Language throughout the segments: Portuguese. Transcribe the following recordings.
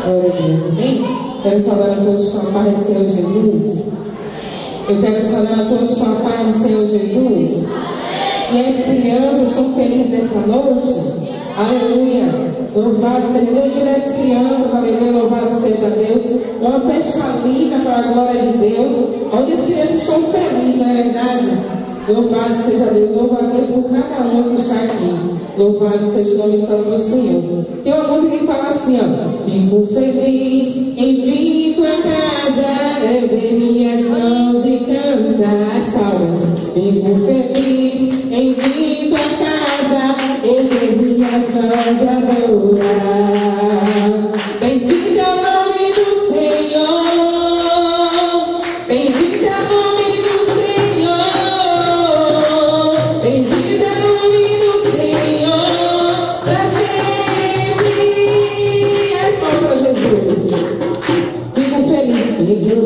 Glória a Deus, amém? Quero saudar a todos com a paz do Senhor Jesus. Eu quero saudar a todos com a paz do Senhor Jesus. E as crianças estão felizes nessa noite? Aleluia! Louvado seja Deus, dia das crianças, aleluia, louvado seja Deus. Uma festa linda para a glória de Deus, onde as crianças estão felizes, não é verdade? Louvado seja Deus, louvado a Deus por cada uma que está aqui. Louvado seja o nome santo do Senhor. Tem uma música que fala assim, ó: fico feliz em vir tua casa, erguer minhas mãos e cantar as palmas. Fico feliz em vir tua casa, erguer minhas mãos e adorar. Bendito é o nome do Senhor, bendito é o nome do Senhor, bendito é o nome do Senhor, para sempre. É só para Jesus. Fico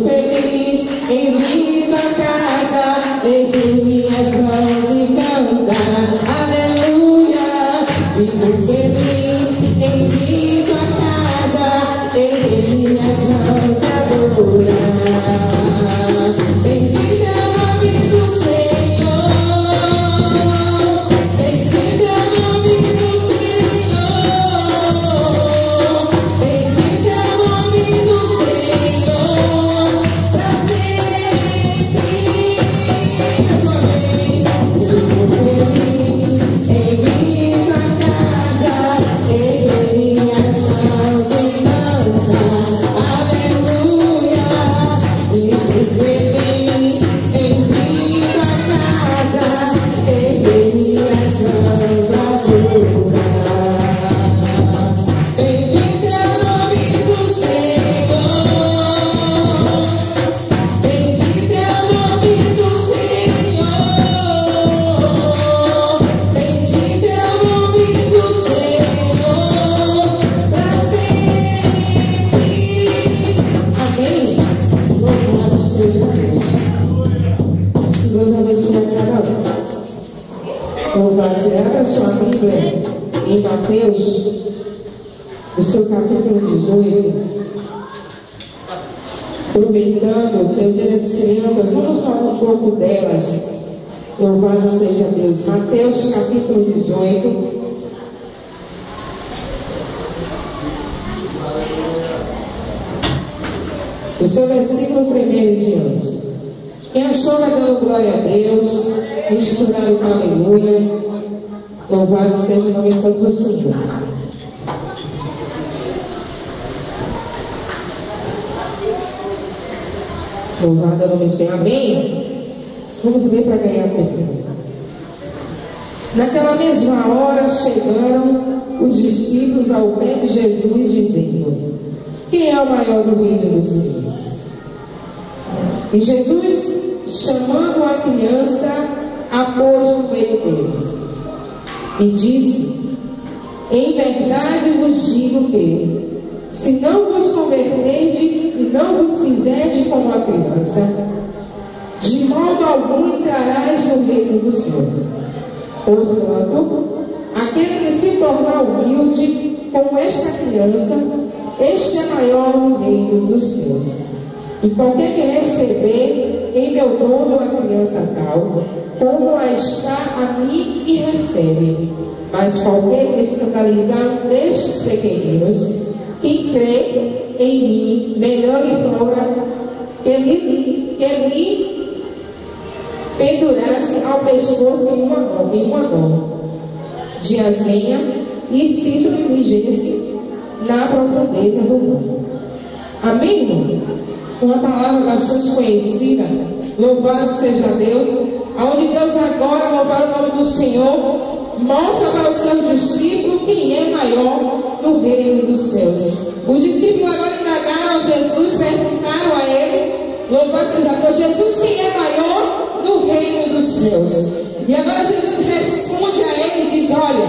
feliz em vir tua casa, erguer minhas mãos e cantar. Aleluia. Fico feliz em vir tua casa, erguer minhas mãos e adorar. Bendito é o nome do Senhor, bendito é o nome do Senhor, bendito é o nome do Senhor, para sempre. Mais uma vez. Fico feliz em vir tua casa, erguer minhas mãos e cantar. Aleluia. Fico feliz em vir tua casa, erguer minhas mãos e adorar. Bendito é o nome do Senhor, bendito é o nome do Senhor, bendito é o nome do Senhor, para sempre. Amém? Louvado seja Deus. Que Deus abençoe a cada um. Louvado seja a sua Bíblia em Mateus, no seu capítulo 18. Aproveitando que eu tenho as crianças, vamos falar um pouco delas. Louvado seja Deus. Mateus capítulo 18. O seu versículo 1 em diante. Quem achou vai dando glória a Deus, misturado com aleluia. Louvado seja o nome santo do Senhor. Louvado é o nome do Senhor. Amém? Vamos ver para ganhar tempo. Naquela mesma hora chegaram os discípulos ao pé de Jesus, dizendo: quem é o maior do reino dos céus? E Jesus, chamando a criança, a pôs no meio deles e disse: em verdade vos digo que, se não vos converterdes e não vos fizerdes como a criança, de modo algum entrarás no reino dos céus. Portanto, aquele que se tornar humilde como esta criança, este é maior no reino dos céus. E qualquer que receber em meu nome uma criança tal, como a está a mim e recebe. Mas qualquer que escandalizar um destes pequeninos, que crê em mim, melhor lhe fora que lhe pendurasse ao pescoço em uma mão de asinha e se submergesse na profundeza do mar. Amém, irmão? Uma palavra bastante conhecida. Louvado seja Deus. Aonde Deus agora, louvado o nome do Senhor, mostra para os seus discípulos quem é maior no reino dos céus. Os discípulos agora indagaram a Jesus, perguntaram a ele, louvado seja Deus, Jesus, quem é maior no reino dos céus? E agora Jesus responde a ele e diz: olha,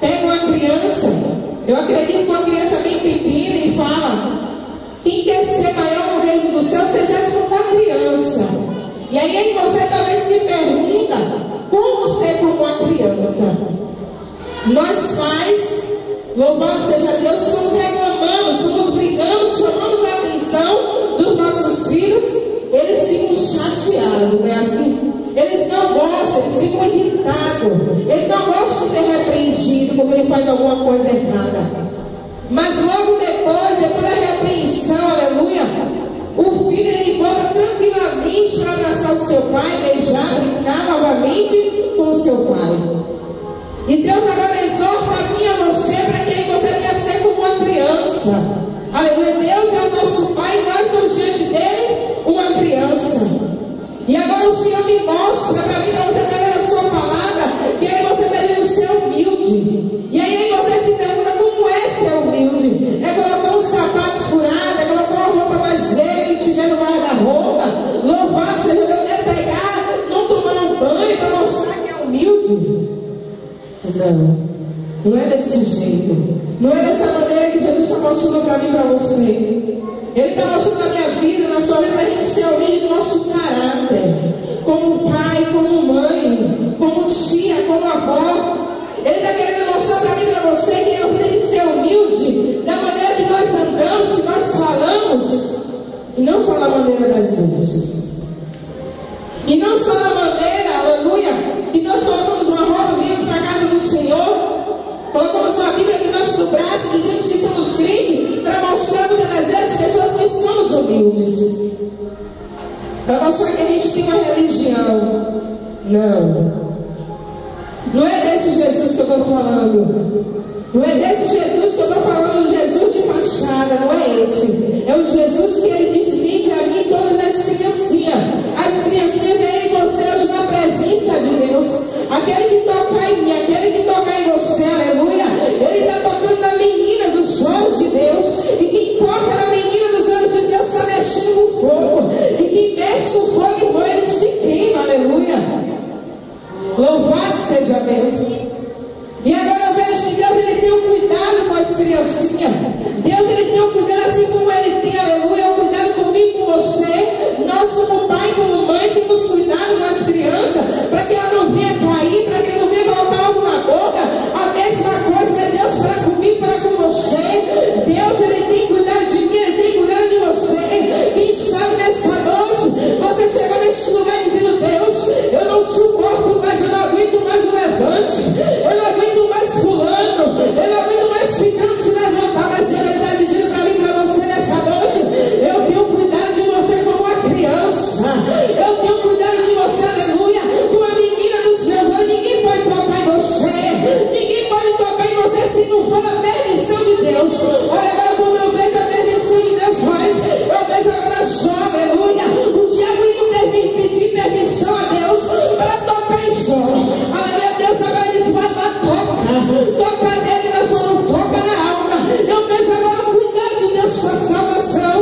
pega uma criança, eu acredito que uma criança bem pequena, e fala: quem quer ser maior no reino dos céus, seja como uma criança. E aí você talvez se pergunta: como ser como uma criança? Nós pais, louvado seja Deus, somos reclamando, somos brincando lado, não é assim? Eles não gostam, eles ficam irritados. Eles não gostam de ser repreendido porque ele faz alguma coisa errada. Mas logo depois da repreensão, aleluia, o filho ele volta tranquilamente para abraçar o seu pai, beijar, brincar novamente com o seu pai. E Deus agora exorta a mim e a você para que você venha ser como uma criança. Aleluia, Deus é o nosso pai e nós somos diante dele uma criança. E agora o Senhor me mostra para mim, para você através da sua palavra, que aí você deve ser humilde. E aí você se pergunta como é ser humilde. É colocar um sapato furado, é colocar uma roupa mais velha e tiver no guarda-roupa. Louvar, Senhor, Deus é pegar, não tomar um banho para mostrar que é humilde. Não é desse jeito. Não é dessa maneira que Jesus está mostrando para mim e para você. Ele está mostrando na minha vida, na sua vida, para a gente ser humilde do nosso caráter. Como pai, como mãe, como tia, como avó. Ele está querendo mostrar para mim e para você que você tem que ser humilde da maneira que nós andamos, que nós falamos. E não só na maneira das outras. E não só na maneira, aleluia, que nós colocamos uma roupa, viemos para a casa do Senhor. Colocamos uma Bíblia debaixo do braço, dizemos que somos crentes, para mostrar muitas das vezes as pessoas que somos humildes. Para mostrar que a gente tem uma religião. Não. Não é desse Jesus que eu estou falando. Não é desse Jesus que eu estou falando, o Jesus de fachada, não é esse. É o Jesus que ele disse: vinde a mim todas as criancinhas. As criancinhas é em você hoje na presença de Deus. Aquele que toca em mim, aquele que toca em você, aleluia. Ele está tocando na menina dos olhos de Deus. E quem toca na menina dos olhos de Deus está mexendo com fogo. E quem mexe com fogo, irmão, ele se queima, aleluia. Louvado seja Deus. E agora eu vejo que Deus ele tem um cuidado com as criancinhas. Deus ele tem um cuidado assim como ele tem, aleluia, um cuidado comigo, com você. Nós como pai, como mãe, temos cuidado com as crianças, para que ela não venha cair, para que ela não venha colocar algo na boca. A mesma coisa é Deus para comigo, para com você. Deus ele tem cuidado de mim, ele tem cuidado de você. Quem sabe nessa noite você chegou neste lugar dizendo: Deus, eu não suporto mais, eu não aguento mais o levante, eu não aguento mais fulano, eu não aguento mais ficando se levantar. Mas ele está dizendo para mim, para você nessa noite: eu tenho cuidado de você como uma criança, eu tenho cuidado de você, aleluia, como a menina dos meus olhos. Ninguém pode tocar em você, ninguém pode tocar em você se não for a permissão de Deus. Olha agora como eu vejo a permissão de Deus faz, eu vejo agora Jó, aleluia, o diabo indo pedir permissão a Deus para tocar em Jó, aleluia. Deus agora diz: vai lá, toca nele, mas só não toca na alma. Eu vejo agora o cuidado de Deus com a salvação.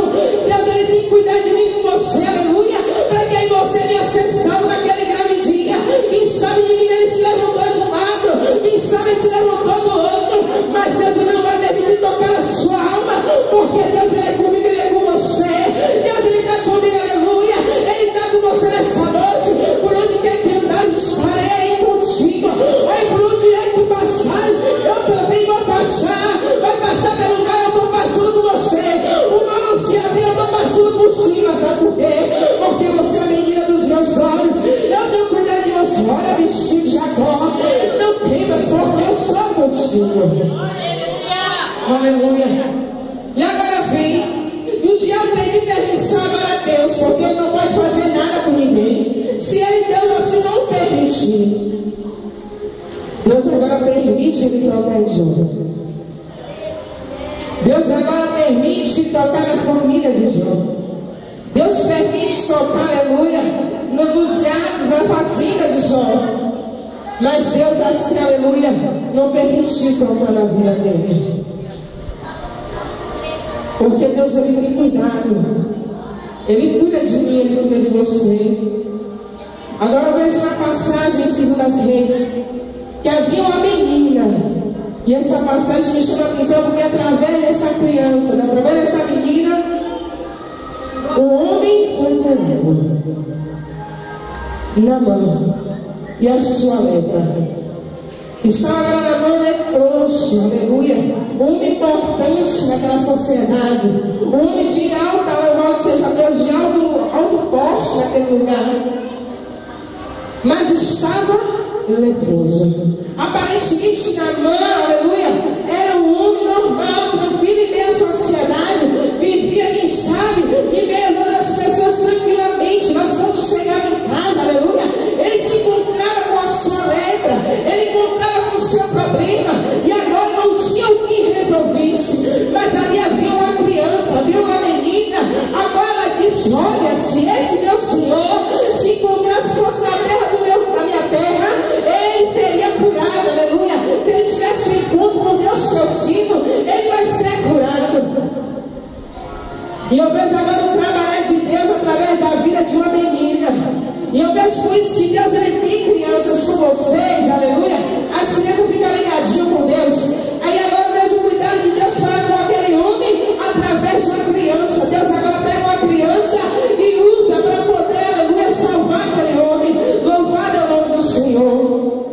Deus ele tem cuidado de mim com você, aleluia, para que aí você venha ser salvo naquele grande dia. Quem sabe de mim ele se levantou de um lado, quem sabe ele se levantou do outro, mas Deus ele não vai permitir tocar a sua alma, porque Deus ele é comigo, ele é com você. Deus ele está comigo, aleluia, ele está com você nessa noite. Por onde quer que andar, estarei contigo. Aí por onde é que passar, eu também vou passar. Vai passar pelo lugar, eu estou passando por você. O mar não se abriu, eu estou passando por cima. Sabe por quê? Porque você é a menina dos meus olhos. Eu tenho cuidado de você. Olha, bichinho de Jacó, não temas, porque eu sou contigo. Aleluia. E agora vem. E o diabo pede permissão agora a Deus, porque ele não pode fazer nada com ninguém. Se ele, Deus, assim não permitir, Deus agora permite ele tocar em Jó. Deus agora permite tocar na família de Jó. Deus permite tocar, aleluia, nos gatos, na fazenda de Jó. Mas Deus assim, aleluia, não permitiu tocar na vida dele. Porque Deus ele tem cuidado. Ele cuida de mim, ele cuida de você. Agora eu vejo na passagem em 2 Reis que havia uma menina. E essa passagem me chama a atenção porque através dessa criança, através dessa menina, o homem foi curado na mão. E a sua lepra estava agora na mão leproso, aleluia. Um importante naquela sociedade, um homem de alta, louvado seja Deus, de alto poste naquele lugar. mas estava leproso. Aparentemente, Naamã, aleluia, era um homem normal, tranquilo em meio à sociedade, vivia, quem sabe, em meio a outras pessoas tranquilamente, mas quando chegava em casa, aleluia, ele se encontrava com a sua lepra, ele encontrava com o seu problema, e agora não tinha o que resolvesse, mas ali havia uma criança, havia uma menina. Agora ela disse: olha, se esse meu Senhor se encontrasse fosse na terra da minha terra, ele seria curado, aleluia. Se ele tivesse um encontro com Deus que eu sinto, ele vai ser curado. E eu vejo agora o trabalhar de Deus através da vida de uma menina. E eu vejo com isso que Deus, ele tem crianças com vocês, aleluia. As crianças ficam ligadinhas com Deus. Aí agora eu vejo o cuidado de Deus para com aquele homem através de uma criança. Deus agora pega uma criança e usa para poder, aleluia, salvar aquele homem. Louvado é o nome do Senhor.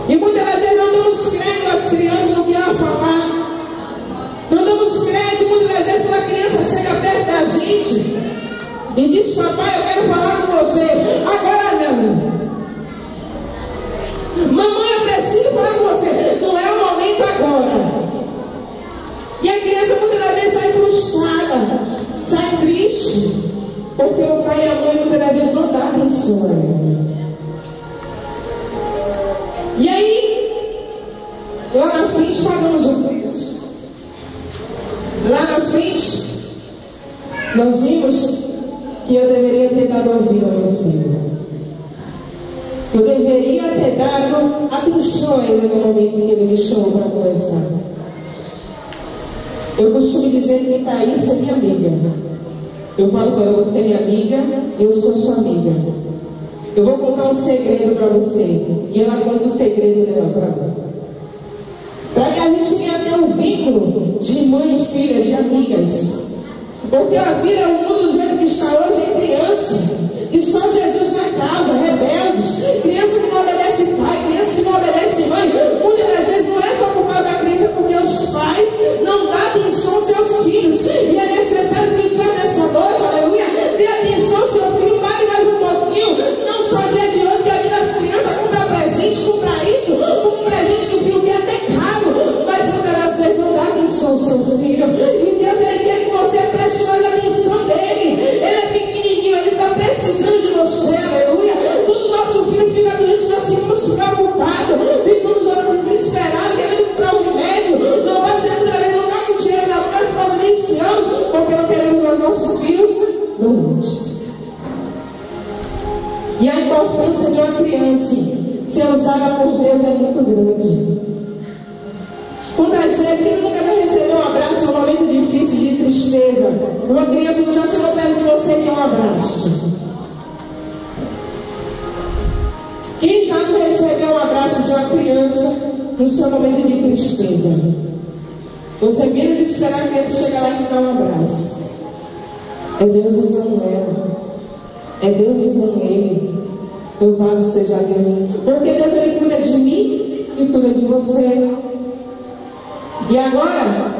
E muitas das vezes não damos crédito às crianças no que ela falar. Não damos crédito muitas das vezes quando a criança chega perto da gente e diz: papai, eu quero falar com você. Agora não. Mamãe, eu preciso falar com você. Não é o momento agora. E a criança muitas das vezes sai frustrada, sai triste, porque o pai e a mãe muitas das vezes não dão atenção a ela. E aí, lá na frente pagamos o preço. Lá na frente, nós vimos que eu deveria ter dado ouvido ao meu filho. Eu deveria ter dado atenção a ele no momento em que ele me chamou para conversar. Eu costumo dizer que Thaís é minha amiga. Eu falo para ela: você é minha amiga, eu sou sua amiga. Eu vou contar um segredo para você, e ela conta o segredo dela para mim. Para que a gente tenha até um vínculo de mãe e filha, de amigas. Porque a vida é o mundo do jeito que está hoje é criança. E só Jesus na casa, rebeldes, criança que não obedece pai, criança que não obedece mãe. Muitas das vezes não é só por causa da criança, porque os pais não dão atenção aos seus filhos. E é necessário que o Senhor nessa noite, aleluia, dê atenção ao seu filho, pare mais um pouquinho. Não só dia de hoje que a vida das crianças comprar presente, comprar isso, um presente que o filho quer até caro, mas muitas das vezes não dá atenção ao seu filho. E Deus, ele quer que você preste mais atenção dele. Ele é pequenininho, ele está precisando de você, aleluia. Quando nosso filho fica doente, nós ficamos preocupados, ficamos orando desesperados, querendo comprar um remédio. Não vai ser toda vez, não está com dinheiro na mão, nós providenciamos, porque não queremos ver nossos filhos doentes. E a importância de uma criança ser usada por Deus é muito grande. Quantas vezes ele nunca vai receber um abraço em um momento difícil, de tristeza? Uma criança não já chegou perto de você e quer um abraço. Quem já não recebeu um abraço de uma criança no seu momento de tristeza? Você menos esperar a criança chegar lá e te dar um abraço. É Deus usando ela. É Deus usando ele. Louvado seja Deus. Porque Deus, ele cuida de mim e cuida de você. E agora,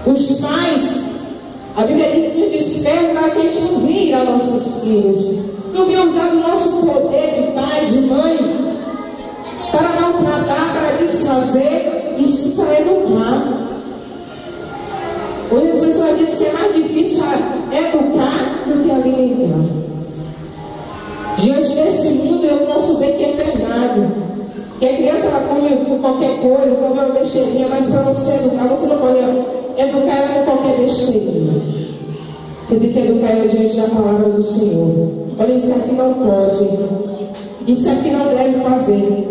os pais, a Bíblia diz que nos desperta para que a gente não vira nossos filhos. Não venha usar o nosso poder de pai, de mãe, para maltratar, para desfazer e sim para educar. Hoje as pessoas dizem que é mais difícil educar do que alimentar. Diante desse mundo eu posso ver que é verdade. Que a criança ela come qualquer coisa, come uma besteirinha, mas para você educar, você não pode educar ela com qualquer besteirinha. Você tem que educar ela diante da palavra do Senhor. Olha, isso aqui não pode, isso aqui não deve fazer,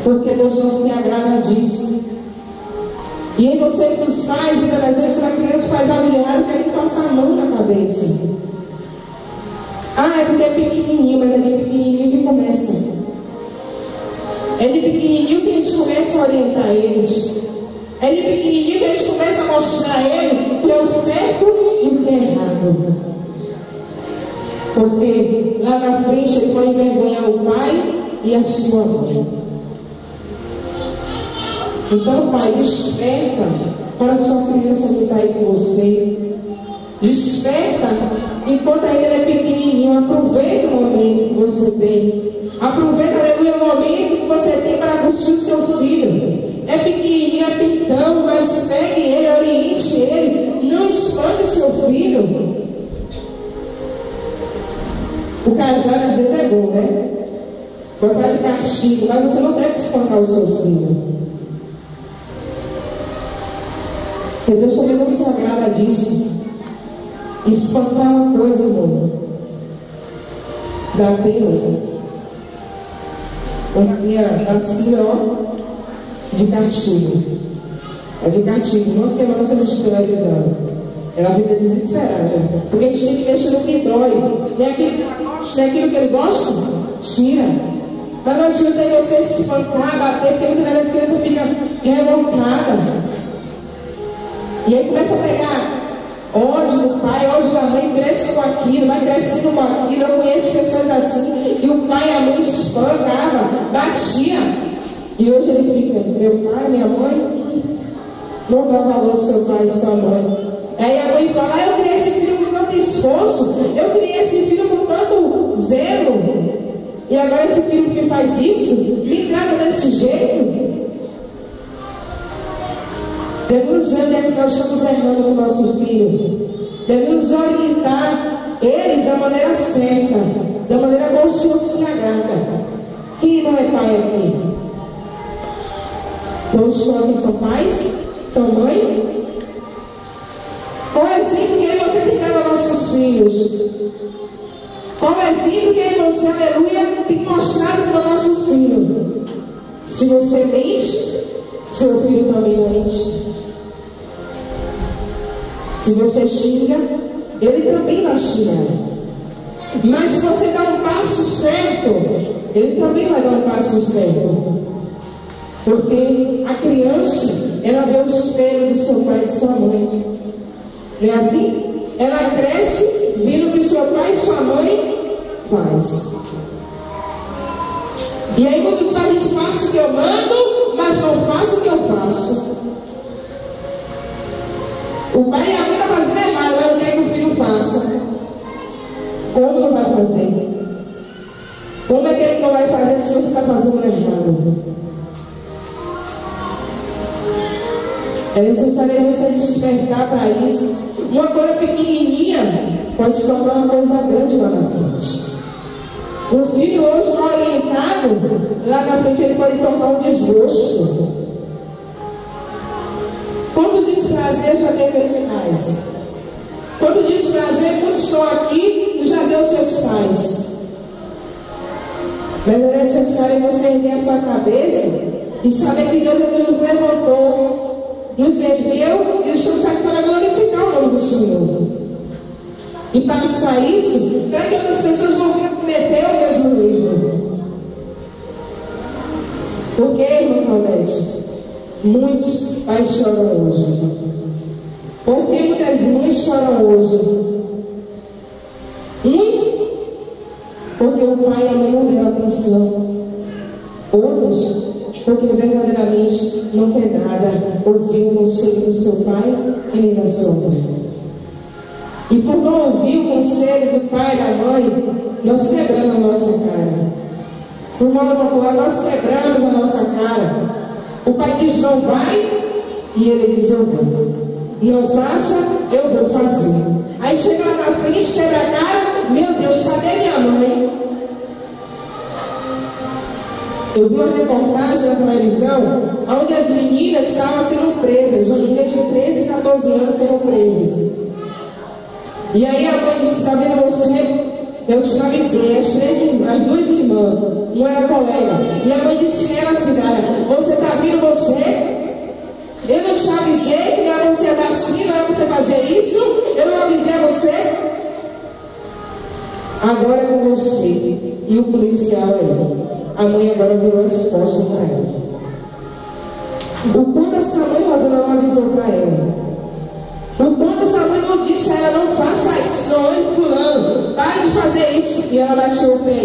porque Deus não se agrada disso. E aí você que os pais, muitas das vezes, quando a criança faz algo errado, querem passar a mão na cabeça. Ah, é porque é pequenininho, mas é de pequenininho que começa. É de pequenininho que a gente começa a orientar eles. É de pequenininho que a gente começa a mostrar a ele o que é o certo e o que é errado. Porque lá na frente ele vai envergonhar o pai e a sua mãe. Então, pai, desperta para a sua criança que está aí com você. Desperta enquanto ainda ele é pequenininho. Então aproveita o momento que você tem. Aproveita, aleluia, o momento que você tem para curtir o seu filho. É pequenininho, é pitão, mas pegue ele, oriente ele. Não espante o seu filho. O cajado às vezes é bom, né? Botar de castigo, mas você não deve espantar o seu filho. Porque Deus também não se agrada disso. Espantar uma coisa, irmão. Bateu. A minha vacina, ó, de castigo. É de castigo. Uma semana você assistiu a exame. Ela fica desesperada. Porque a gente tem que mexer no que dói. Não é aquilo que ele gosta? Tira. Mas não adianta você se espantar, bater, porque muitas vezes a criança fica revoltada. E aí começa a pegar ódio do pai, ódio da mãe, cresce com aquilo, vai crescendo com aquilo. Eu conheço pessoas assim, e o pai e a mãe espancava, batia. E hoje ele fica, meu pai, minha mãe, não dá valor ao seu pai e sua mãe. Aí a mãe fala, eu criei esse filho com tanto esforço, eu criei esse filho com tanto zelo, e agora esse filho que faz isso, me trata desse jeito. Devemos ver onde é que nós estamos errando com o nosso filho. Devemos orientar eles da maneira certa, da maneira como o Senhor se agrada. Quem não é pai aqui? Todos estão aqui são pais? São mães? Qual é o exemplo que você tem dado aos nossos filhos? Qual é o exemplo que você, aleluia, tem mostrado para o nosso filho? Se você mente, seu filho também mente. Se você xinga, ele também vai xingar. Mas se você dá um passo certo, ele também vai dar um passo certo. Porque a criança, ela vê o espelho do seu pai e sua mãe. Não é assim? Ela cresce vendo o que seu pai e sua mãe faz. E aí muitos pais dizem, faço o que eu mando, mas não faço o que eu faço. O pai e a mãe estão fazendo errado, mas não quer que o filho faça. Como não vai fazer? Como é que ele não vai fazer se você está fazendo errado? É necessário você despertar para isso. Uma coisa pequenininha pode se tornar uma coisa grande lá na frente. O filho hoje não orientado, lá na frente ele pode tornar um desgosto. Quanto desprazer já teve mais? Quanto desprazer muitos estão aqui e já deu seus pais. Mas é necessário você erguer a sua cabeça e saber que Deus nos levantou, nos ergueu e estamos aqui para glorificar o nome do Senhor. E passar isso para que outras pessoas não venham cometer o mesmo erro. Porque, irmão Claudete, muitos pais choram hoje. Por que muitas mães choram hoje? Uns, porque o pai e a mãe não deram atenção. Outros, porque verdadeiramente não quer nada ouvir o conselho do seu pai e nem da sua mãe. E por não ouvir o conselho do pai e da mãe, nós quebramos a nossa cara. Por modo popular, nós quebramos a nossa cara. O pai diz não vai, e ele diz eu vou. Não faça, eu vou fazer. Aí chega lá na frente, quebra a cara, meu Deus, cadê minha mãe? Eu vi uma reportagem na televisão, onde as meninas estavam sendo presas, meninas de 13 e 14 anos sendo presas. E aí a mãe disse, está vendo você? Eu te avisei, as duas irmãs, uma era colega. E a mãe disse nela assim, você está vendo você? Eu não te avisei que era você dar assim, não era você fazer isso? Eu não avisei a você? Agora é com você. E o policial é ele. A mãe agora virou a resposta para ela. O quanto essa mãe, Rosana, não avisou para ela? O quanto essa mãe não disse a ela, não faça isso, não ande fulano, pare de fazer isso. E ela bateu o pé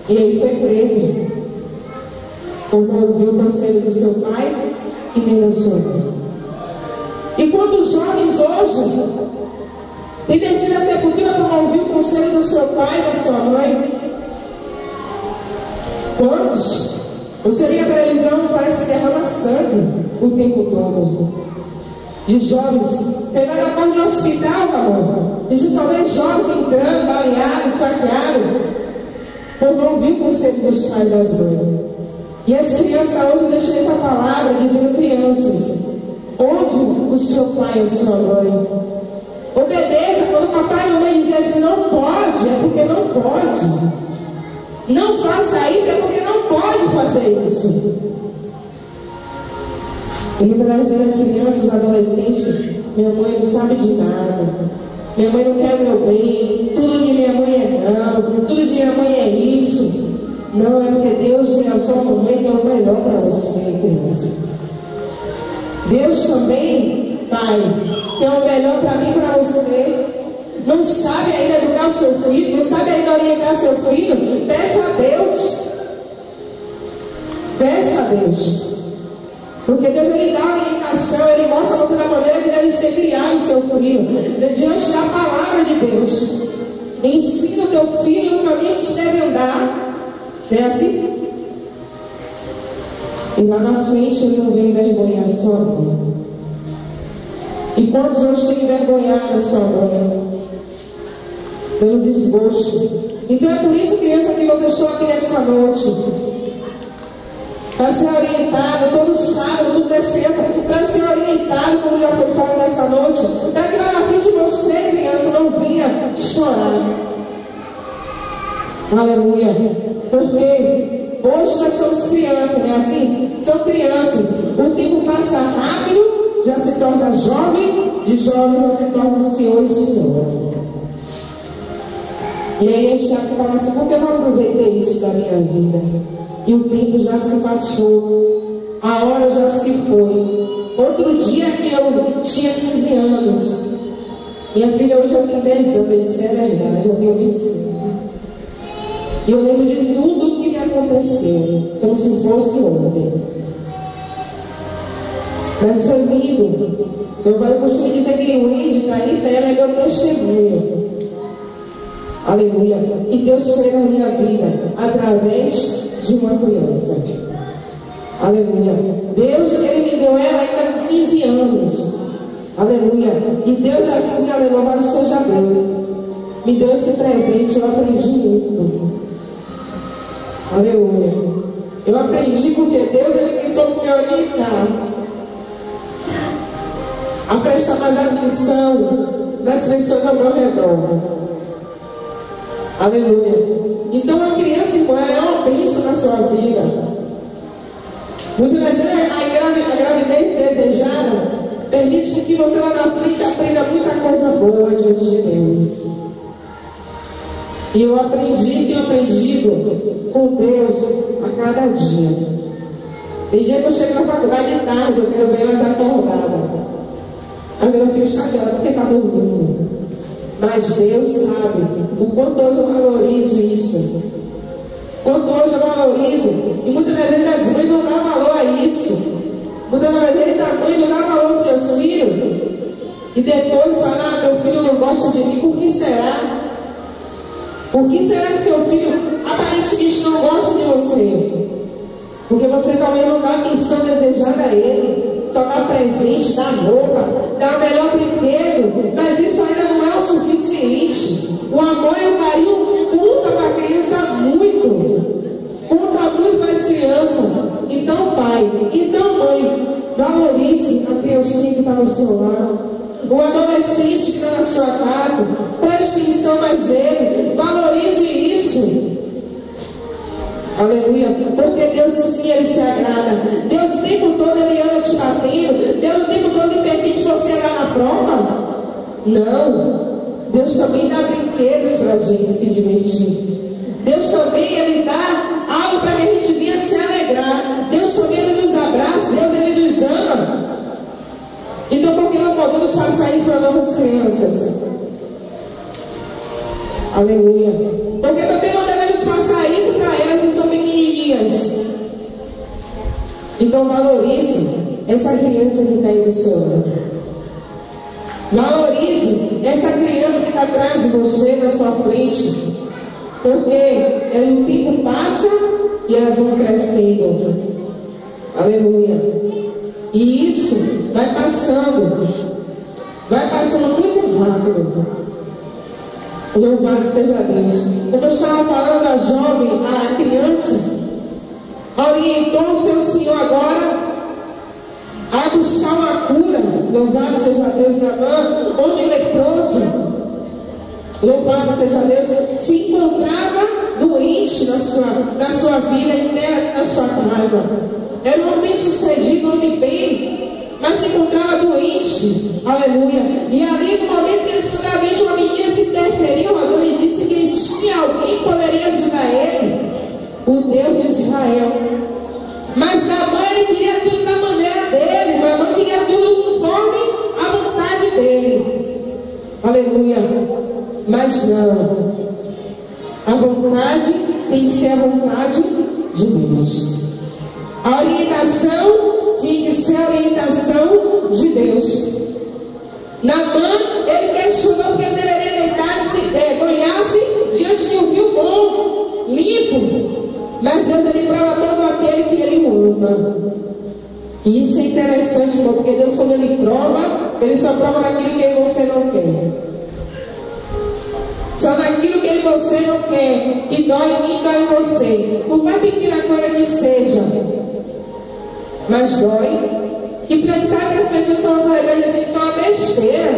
e aí foi presa. Por não ouvir o conselho do seu pai e nem da sua mãe. E quantos jovens hoje Tem descido à sepultura para ouvir o conselho do seu pai e da sua mãe? Quantos? Você liga a televisão e parece que derrama sangue o tempo todo. De jovens, você vai na porta de um hospital, amor, e você só vê jovens entrando, baleados, saqueados, por não ouvir o conselho dos pais e das mães. E as crianças hoje deixam essa palavra dizendo: crianças, ouve o seu pai e a sua mãe. Obedeça quando o papai e a mamãe dizem assim: não pode, é porque não pode. Não faça isso, é porque não pode fazer isso. E muitas das vezes crianças, adolescentes, minha mãe não sabe de nada, minha mãe não quer meu bem, tudo de minha mãe é não, tudo de minha mãe é isso. Não, é porque Deus é a sua mãe que é o melhor para você, criança. Deus também, Pai, que é o melhor para mim e para você. Não sabe ainda educar o seu filho, não sabe ainda orientar seu filho? Peça a Deus. Peça a Deus. Porque Deus, Ele dá a orientação, Ele mostra a você da maneira que deve ser criado o seu filho, diante da palavra de Deus. Ensina o teu filho no caminho que se deve andar. Não é assim? E lá na frente Ele não vem envergonhar a sua mãe. E quantos hoje têm envergonhado a sua mãe? Pelo desgosto. Então é por isso, criança, que você estou aqui nessa noite, para ser orientado. Todo sábado, tudo das crianças, para ser orientado, como já foi falado nessa noite, para que lá na frente você, criança, não vinha chorar. Aleluia. Porque hoje nós somos crianças, não é assim? São crianças. O tempo passa rápido, já se torna jovem, de jovem já se torna senhor e senhora. E aí a gente está falando assim: por que eu não aproveitei isso da minha vida? E o tempo já se passou, a hora já se foi. Outro dia que eu tinha 15 anos, minha filha hoje tem 10 anos, eu disse: é verdade, eu tenho 25. E eu lembro de tudo que me aconteceu, como se fosse ontem. Mas foi lindo. Eu costumo dizer que o índio, Thaís, ela é meu testemunho. Aleluia. E Deus chega na minha vida através de uma criança. Aleluia. Deus, Ele me deu ela ainda com 15 anos. Aleluia. E Deus assim, aleluia, louvado seja Deus, me deu esse presente. Eu aprendi muito. Aleluia. Eu aprendi porque Deus, Ele pensou me orientar a prestar mais atenção nas pessoas ao meu redor. Aleluia. Então a criança, irmã, é uma bênção na sua vida. Muitas vezes a gravidez desejada permite que você lá na frente aprenda muita coisa boa diante de Deus. E eu aprendi, tenho aprendido com Deus a cada dia. Tem dia que eu chego na faculdade de tarde, eu quero ver mais acordada. Aí eu fico chateada porque está dormindo. Mas Deus sabe o quanto hoje eu valorizo isso. Quanto hoje eu valorizo. E muitas das vezes as mães não dão valor a isso. Muitas das vezes a mãe não dá valor aos seus filhos. E depois fala: meu filho não gosta de mim. Por que será? Por que será que seu filho aparentemente não gosta de você? Porque você talvez não dá a atenção desejada a ele. Só dá presente, dá roupa, dá o melhor brinquedo, mas isso ainda não é o suficiente. O amor e o carinho conta para a criança muito, conta muito para as crianças. Então, pai, então, mãe, valorize a criancinha que está no seu lar, o adolescente que está na sua casa, preste atenção mais dele, valorize isso. Aleluia. Porque Deus sim, Ele se agrada. Deus o tempo todo Ele anda te batendo. Deus o tempo todo Ele permite você andar na prova. Não. Deus também dá brinquedos para a gente se divertir. Deus também Ele dá algo para que a gente venha se alegrar. Deus também Ele nos abraça. Deus Ele nos ama. Então por que não podemos passar isso para nossas crianças? Aleluia. Porque também não devemos passar isso para elas que são pequenininhas. Então valorize essa criança que está aí do seu lado. Valorize essa criança vindo atrás de você, na sua frente, porque o tempo passa e elas vão crescendo. Aleluia. E isso vai passando muito rápido. Louvado seja Deus. Como eu estava falando, a jovem, a criança, orientou o seu Senhor agora a buscar uma cura. Louvado seja Deus. Naamã, homem leproso, louvado seja Deus, se encontrava doente na sua vida e na sua casa. Era um homem bem-sucedido, um homem bem, mas se encontrava doente. Aleluia. E ali no momento que ele seguramente uma menina se interferiu, mas ele disse que tinha alguém que poderia ajudar ele, o Deus de Israel. Mas Naamã, ele queria tudo da maneira dele. Naamã queria tudo conforme a vontade dele. Aleluia. Mas não. A vontade tem que ser a vontade de Deus. A orientação tinha que ser a orientação de Deus. Naamã, ele questionou porque ele deveria deitar-se, banhar-se diante de um rio bom, limpo. Mas Deus, ele prova todo aquele que ele o ama. E isso é interessante, irmão, porque Deus, quando ele prova, ele só prova naquilo que você não quer. Só naquilo que você não quer, que dói em mim, dói em você. Por mais pequena coisa que seja, mas dói. E pensar que as pessoas são as verdades assim, são uma besteira,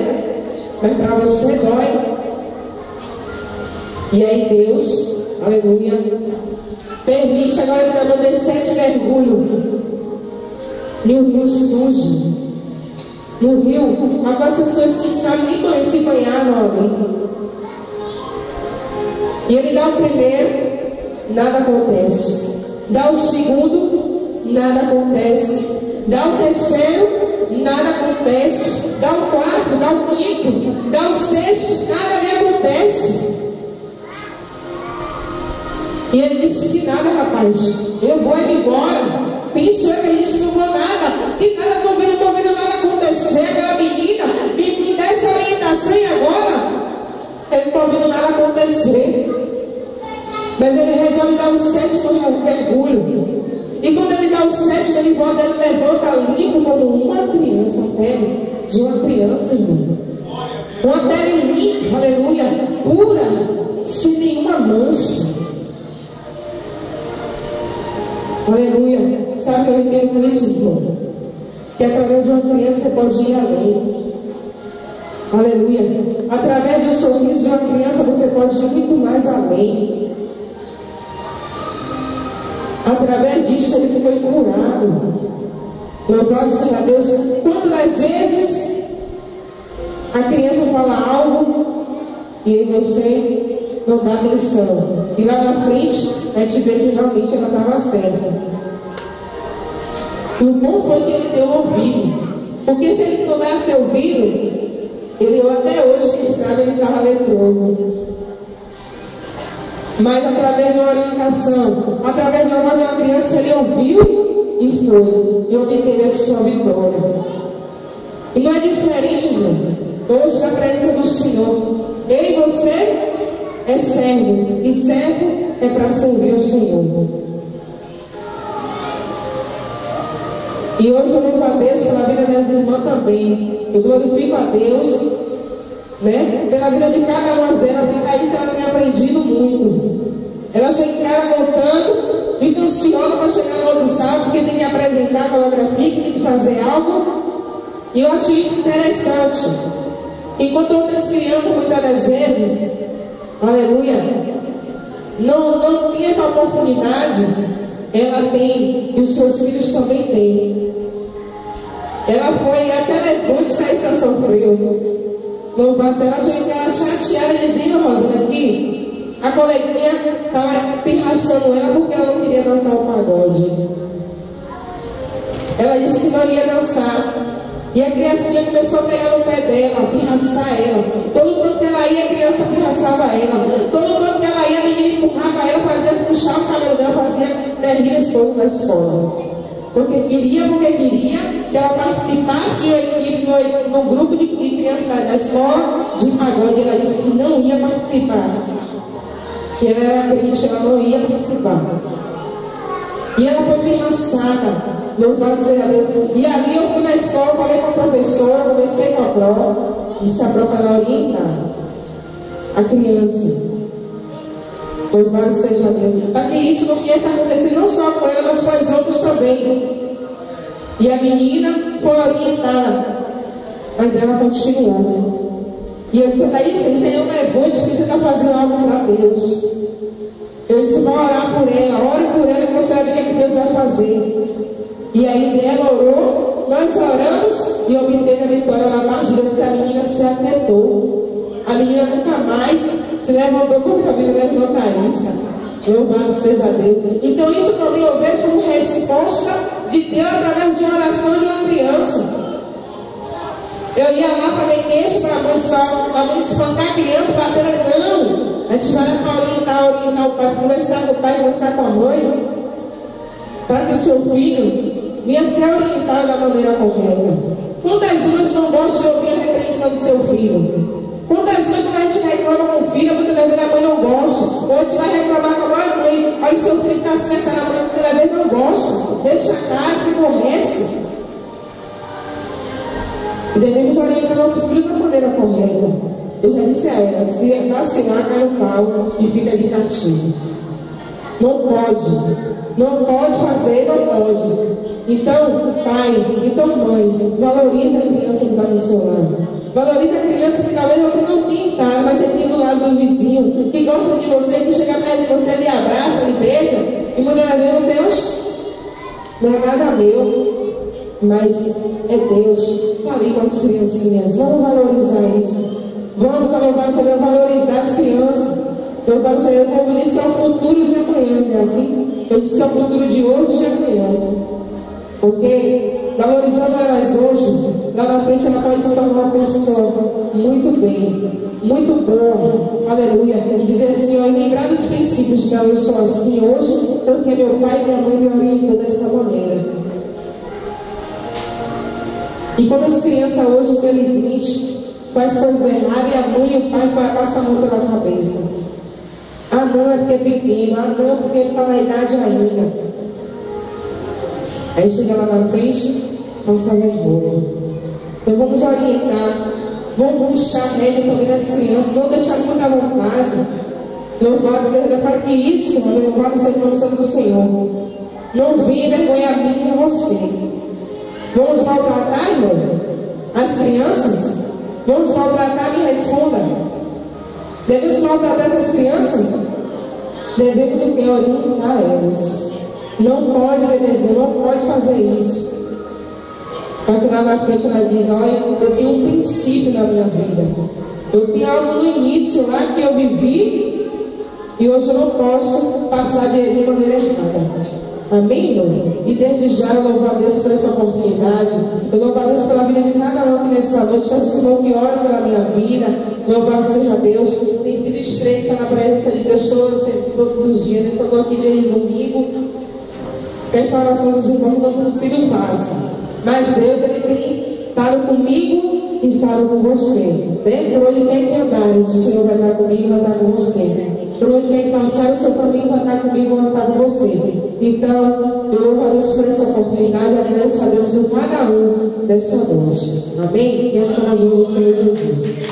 mas para você dói. E aí Deus, aleluia, permite agora que Naamã dê 7 mergulhos no rio sujo, no rio, algumas pessoas que sabem nem se banhar no alguém. E ele dá o primeiro, nada acontece. Dá o segundo, nada acontece. Dá o terceiro, nada acontece. Dá o quarto, dá o quinto, dá o sexto, nada lhe acontece. E ele disse que nada, rapaz, eu vou embora. Penso eu que ele disse que não vou nada, que nada, não estou vendo nada acontecer. Aquela menina me dá essa orientação e agora eu não estou vendo nada acontecer. Mas ele resolve dar o 7º mergulho. E quando ele dá o 7º, ele volta, ele levanta limpo como uma criança, a pele de uma criança, irmão. Uma pele limpa, aleluia, pura, sem nenhuma mancha. Aleluia. Sabe o que eu entendo com isso, irmão? Que através de uma criança você pode ir além. Aleluia. Através do sorriso de uma criança você pode ir muito mais além. Através disso ele foi curado. Louvado seja Deus. Quantas vezes a criança fala algo e aí você não dá atenção, e lá na frente a gente vê que realmente ela estava certa. E o bom foi que ele deu ouvido, porque se ele não desse ouvido, ele até hoje, quem sabe, ele estava leproso. Mas através de uma orientação, através de uma voz de uma criança, ele ouviu e foi. E hoje teve a sua vitória. E não é diferente, irmão. Hoje, na presença do Senhor, eu e você é servo. E servo é para servir o Senhor. E hoje eu louvo a Deus pela vida das irmãs também. Eu glorifico a Deus, né, pela vida de cada uma delas, porque aí ela tem aprendido muito. Ela chega em casa voltando, fica ansiosa para chegar no outro sábado, porque tem que apresentar a coreografia, que tem que fazer algo. E eu acho isso interessante. Enquanto outras crianças, muitas das vezes, aleluia, não tem essa oportunidade, ela tem, e os seus filhos também têm. Ela foi até levante, aí só sofreu. Louvado, ela chegou em casa chateada, dizendo, Rosana, que a coleguinha estava pirraçando ela porque ela não queria dançar o pagode. Ela disse que não ia dançar. E a criancinha começou a pegar no pé dela, pirraçar ela. Todo mundo que ela ia, a criança pirraçava ela. Todo mundo que ela ia, a menina empurrava ela, fazia puxar o cabelo dela, fazia terríveis coisas na escola. Porque queria que ela participasse de uma equipe, foi no grupo de crianças da escola de pagode, ela disse que não ia participar. Que ela era crente, ela não ia participar. E ela foi pirraçada. Louvado seja Deus. E ali eu fui na escola, falei com a professora, conversei com a pró, disse a pró para orientar a criança. Louvado seja Deus. Para que isso não viesse a acontecer não só com ela, mas com as outras também. E a menina foi orientada, mas ela continuou. E eu disse, Thaís, Senhor, não é bom, que você está fazendo algo para Deus. Eu disse, vou orar por ela, ore por ela que você vai ver o que Deus vai fazer. E aí ela orou, nós oramos e obteve a vitória na parte de Deus, que a menina se aquietou. A menina nunca mais se levantou contra a vida da irmã Thaísa. Louvado seja Deus. Então isso também eu vejo como resposta de Deus através de oração de uma criança. Eu ia lá para a igreja para a mãe espancar a criança, bater ela. Não, a gente vai lá para orientar o pai, conversar com o pai, conversar com a mãe, para que o seu filho venha ser orientado da maneira correta. Quantas mães não gostam de ouvir a repreensão do seu filho? Quantas vezes quando a gente reclama com o filho, muitas vezes a mãe não gosta. Ou a gente vai reclamar com a mãe, olha, seu filho está se pensando, a mãe muitas vezes não gosta. Deixa a casa e comece. E devemos orientar nosso filho da maneira correta. Eu já disse a ela, se vacilar, cai no pau e fica de castigo. Não pode fazer, não pode. Então, pai, então mãe, valorize a criança que está no seu lado. Valorize a criança que talvez você não tenha em casa, mas você tem do lado do vizinho, que gosta de você, que chega perto de você, lhe abraça, lhe beija, e muitas vezes você, não é nada meu, mas é Deus que está ali com as criancinhas. Vamos valorizar isso. Vamos valorizar as crianças. Eu falo, Senhor, como disse que é o futuro de amanhã, não é assim? Eu disse que é o futuro de hoje e de amanhã. Porque valorizando elas hoje, lá na frente ela pode se tornar uma pessoa muito bem, muito boa, aleluia. E dizer assim, ó, lembrar dos princípios que eu sou assim hoje, porque meu pai e minha mãe me orientam dessa maneira. E como as crianças hoje, infelizmente, faz coisas erradas e a mãe e o pai passam a mão pela cabeça. Ah não, é porque é pequeno, ah não, porque ele está na idade ainda. Aí chega lá na frente, passa vergonha. Então vamos orientar, vamos puxar média também das crianças, não deixar muita vontade. Louvado seja para que isso, louvado seja o nome do Senhor. Não venha envergonhar a mim e a você. Vamos maltratar, irmão? As crianças? Vamos maltratar? Me responda. Devemos maltratar essas crianças? Devemos o que? Orientar elas. Não pode, bebezinho, não pode fazer isso. Porque lá na frente ela diz, olha, eu tenho um princípio na minha vida. Eu tenho algo no início lá que eu vivi e hoje eu não posso passar de maneira errada. Amém, irmão? E desde já eu louvo a Deus por essa oportunidade. Eu louvo a Deus pela vida de cada um aqui nessa noite. Peço que ore pela minha vida. Louvado seja Deus. Tem sido estreita na presença de Deus todos os dias. Eu estou aqui desde domingo. Essa oração dos irmãos não tem sido fácil. Mas Deus, Ele tem estado comigo e estado com você. Por onde tem que andar, o Senhor vai estar comigo e vai estar com você. Por onde tem que passar, o seu caminho vai estar comigo e vai estar com você. Então, eu louvo a Deus por essa oportunidade e agradeço a Deus por cada um dessa noite. Amém? E essa é a do Senhor Jesus.